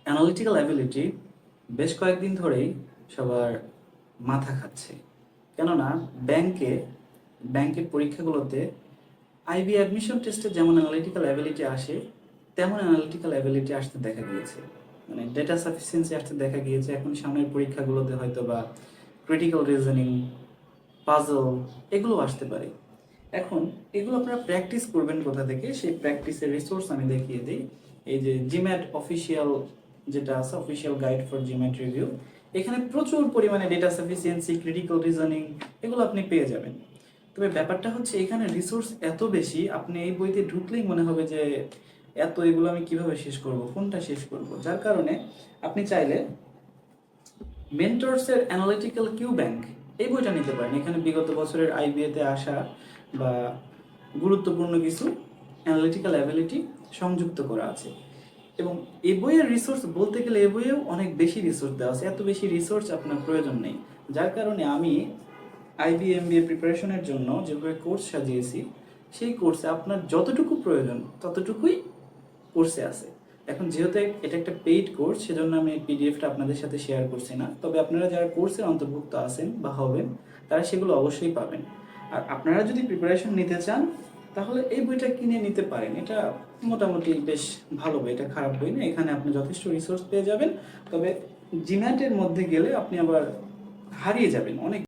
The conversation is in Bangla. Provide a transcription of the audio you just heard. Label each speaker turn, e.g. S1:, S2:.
S1: অ্যানালিটিক্যাল অ্যাবিলিটি বেশ কয়েকদিন ধরেই সবার মাথা খাচ্ছে। কেননা ব্যাংকের পরীক্ষাগুলোতে আইবি অ্যাডমিশন টেস্টে যেমন অ্যানালিটিক্যাল অ্যাবিলিটি আসে, তেমন অ্যানালিটিক্যাল অ্যাবিলিটি আসতে দেখা গিয়েছে। মানে ডেটা সাফিসিয়েন্সি আসতে দেখা গিয়েছে। এখন সামনের পরীক্ষাগুলোতে হয়তো বা ক্রিটিক্যাল রিজনিং, পাজল এগুলো আসতে পারে। এখন এগুলো আপনারা প্র্যাকটিস করবেন কোথা থেকে, সেই প্র্যাকটিসের রিসোর্স আমি দেখিয়ে দিই। এই যে জিম্যাট অফিসিয়াল যেটা আছে, official guide for GMAT review, এখানে প্রচুর পরিমাণে ডেটা সাফিসিয়েন্সি, ক্রিটিক্যাল রিজনিং এগুলো আপনি পেয়ে যাবেন। তবে ব্যাপারটা হচ্ছে এখানে রিসোর্স এত বেশি, আপনি এই বইতে ঢুকলেই মনে হবে যে এত এগুলো আমি কিভাবে শেষ করব, কোনটা শেষ করব। যার কারণে আপনি চাইলে মেন্টরসের অ্যানালিটিক্যাল কিউ ব্যাংক এই বইটা নিতে পারেন। এখানে বিগত বছরের আইবিএতে আসা বা গুরুত্বপূর্ণ কিছু অ্যানালিটিক্যাল অ্যাবিলিটি সংযুক্ত করা আছে। এবং এই বইয়ের রিসোর্স বলতে গেলে এই বইয়েও অনেক বেশি রিসোর্স দেওয়া আছে, এত বেশি রিসোর্স আপনার প্রয়োজন নেই। যার কারণে আমি আইবিএমবিএ প্রিপারেশনের জন্য যেভাবে কোর্স সাজিয়েছি, সেই কোর্সে আপনার যতটুকু প্রয়োজন ততটুকুই কোর্সে আছে। এখন যেহেতু এটা একটা পেইড কোর্স, সেজন্য আমি পিডিএফটা আপনাদের সাথে শেয়ার করছি না। তবে আপনারা যারা কোর্সের অন্তর্ভুক্ত আছেন বা হবেন, তারা সেগুলো অবশ্যই পাবেন। আর আপনারা যদি প্রিপারেশন নিতে চান, তাহলে এই বইটা কিনে নিতে পারেন। এটা মোটামুটি বেশ ভালো বই, এটা খারাপ বই না। এখানে আপনি যথেষ্ট রিসোর্স পেয়ে যাবেন। তবে জিম্যাটের মধ্যে গেলে আপনি আবার হারিয়ে যাবেন অনেক।